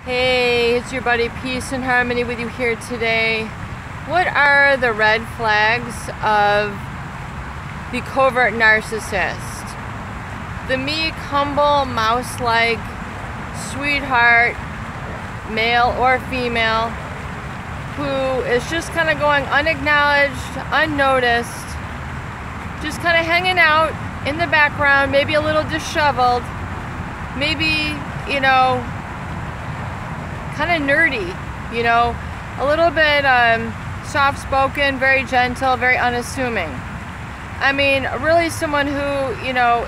Hey, it's your buddy Peace and Harmony with you here today. What are the red flags of the covert narcissist? The meek, humble, mouse-like, sweetheart, male or female, who is just kind of going unacknowledged, unnoticed, just kind of hanging out in the background, maybe a little disheveled, maybe, kind of nerdy, a little bit soft-spoken, very gentle, very unassuming. I mean, really someone who,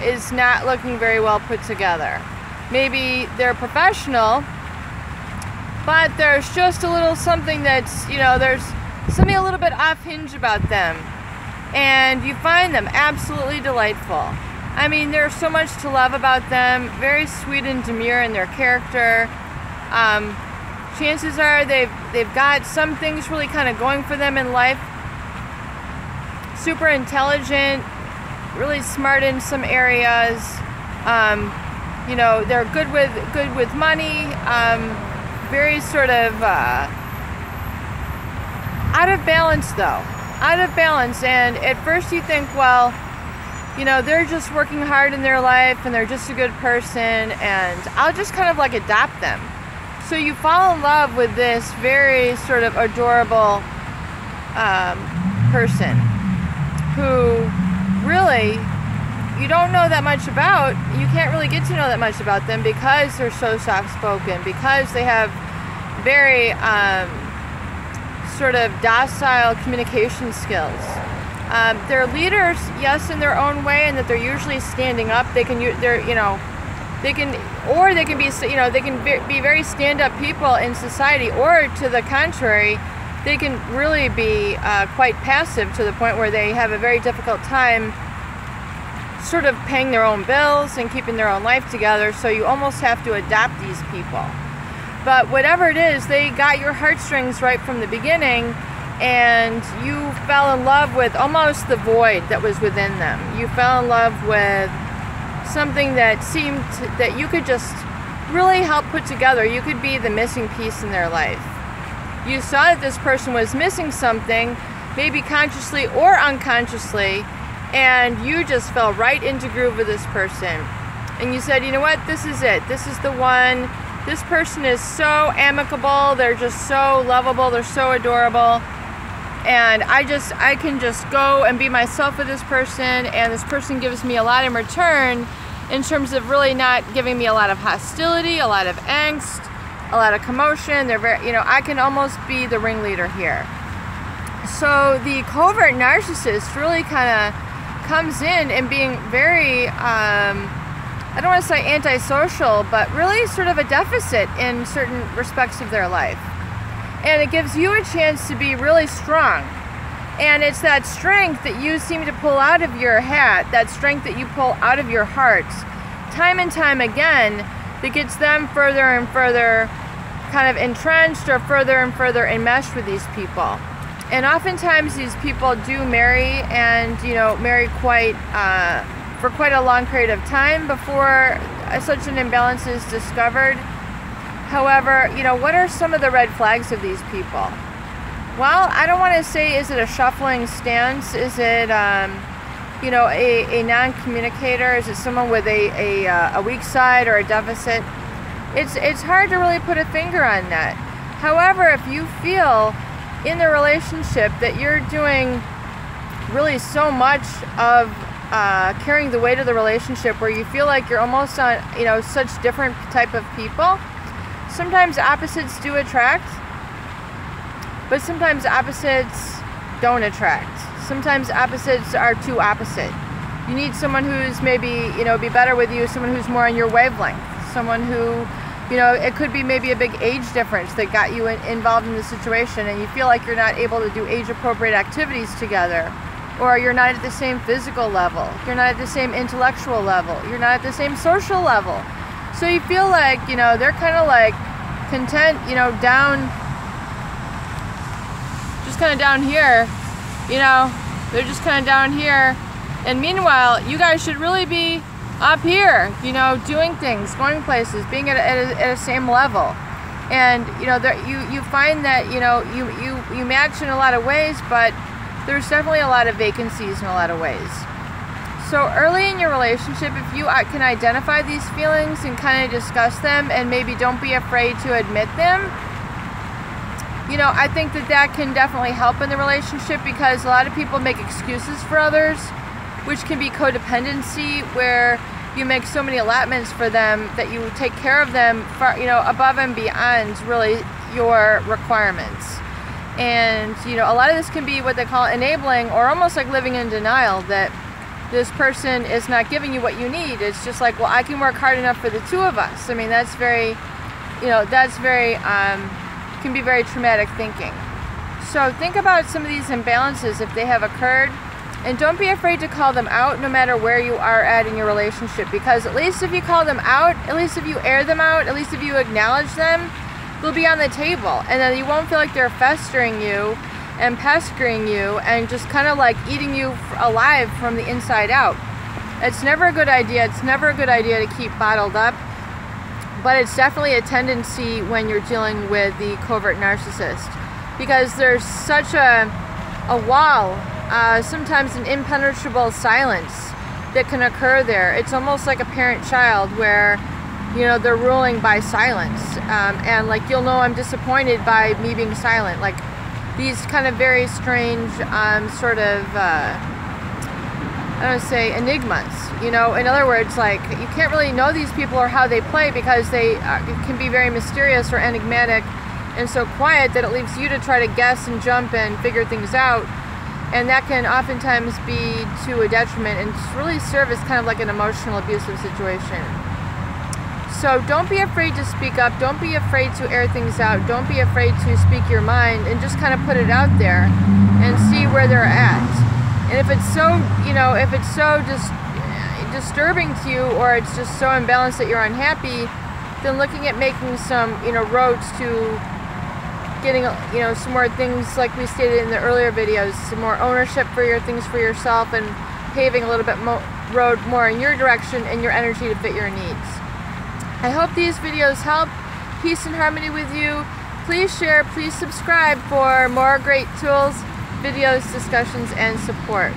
is not looking very well put together. Maybe they're professional, but there's just a little something that's, there's something a little bit off-hinge about them. And you find them absolutely delightful. I mean, there's so much to love about them, very sweet and demure in their character. Chances are they've got some things really kind of going for them in life. Super intelligent, really smart in some areas. They're good with money. Very sort of out of balance though. Out of balance. And at first you think, well, they're just working hard in their life and they're just a good person and I'll just kind of like adopt them. So you fall in love with this very sort of adorable person who really you don't know that much about. You can't really get to know that much about them because they're so soft-spoken, because they have very sort of docile communication skills. They're leaders, yes, in their own way, and that they're usually standing up. They can be very stand-up people in society, or to the contrary, they can really be quite passive to the point where they have a very difficult time sort of paying their own bills and keeping their own life together. So you almost have to adopt these people. But whatever it is, they got your heartstrings right from the beginning, and you fell in love with almost the void that was within them. You fell in love with something that seemed that you could just really help put together. You could be the missing piece in their life. You saw that this person was missing something, maybe consciously or unconsciously, and you just fell right into groove with this person. And you said, you know what, this is it. This is the one. This person is so amicable. They're just so lovable. They're so adorable. And I can just go and be myself with this person, and this person gives me a lot in return in terms of really not giving me a lot of hostility, a lot of angst, a lot of commotion. They're very, I can almost be the ringleader here. So the covert narcissist really kind of comes in and being very, I don't want to say antisocial, but really sort of a deficit in certain respects of their life. And it gives you a chance to be really strong. And it's that strength that you seem to pull out of your hat, that strength that you pull out of your heart, time and time again, that gets them further and further kind of entrenched or further and further enmeshed with these people. And oftentimes these people do marry, and marry for quite a long period of time before such an imbalance is discovered. However, what are some of the red flags of these people? Well, I don't want to say, is it a shuffling stance? Is it, a non-communicator? Is it someone with a weak side or a deficit? It's hard to really put a finger on that. However, if you feel in the relationship that you're doing really so much of carrying the weight of the relationship, where you feel like you're almost on, such different type of people, sometimes opposites do attract, but sometimes opposites don't attract. Sometimes opposites are too opposite. You need someone who's maybe, be better with you, someone who's more on your wavelength, someone who, it could be maybe a big age difference that got you involved in the situation, and you feel like you're not able to do age-appropriate activities together, or you're not at the same physical level, you're not at the same intellectual level, you're not at the same social level. So you feel like, they're kind of like content, down, just kind of down here, they're just kind of down here. And meanwhile, you guys should really be up here, doing things, going places, being at a same level. And you find that you match in a lot of ways, but there's definitely a lot of vacancies in a lot of ways. So early in your relationship, if you can identify these feelings and kind of discuss them, and maybe don't be afraid to admit them, I think that can definitely help in the relationship, because a lot of people make excuses for others, which can be codependency, where you make so many allotments for them that you take care of them far, above and beyond really your requirements. And a lot of this can be what they call enabling, or almost like living in denial, that this person is not giving you what you need. It's just like, well, I can work hard enough for the two of us. I mean, that's very, can be very traumatic thinking. So think about some of these imbalances if they have occurred, and don't be afraid to call them out no matter where you are at in your relationship, because at least if you call them out, at least if you air them out, at least if you acknowledge them, they'll be on the table, and then you won't feel like they're festering you and pestering you and just kind of like eating you alive from the inside out. It's never a good idea. It's never a good idea to keep bottled up, but it's definitely a tendency when you're dealing with the covert narcissist, because there's such a wall, sometimes an impenetrable silence that can occur there. It's almost like a parent-child, where they're ruling by silence, and like, you'll know I'm disappointed by me being silent. Like these kind of very strange sort of I don't say enigmas, in other words, like, you can't really know these people or how they play, because they can be very mysterious or enigmatic and so quiet that it leaves you to try to guess and jump and figure things out, and that can oftentimes be to a detriment and really serve as kind of like an emotional abusive situation. So don't be afraid to speak up, don't be afraid to air things out, don't be afraid to speak your mind, and just kind of put it out there and see where they're at. And if it's so, if it's so just disturbing to you, or it's just so imbalanced that you're unhappy, then looking at making some, roads to getting, some more things, like we stated in the earlier videos, some more ownership for your things for yourself, and paving a little bit road more in your direction and your energy to fit your needs. I hope these videos help. Peace and harmony with you. Please share, please subscribe for more great tools, videos, discussions, and support.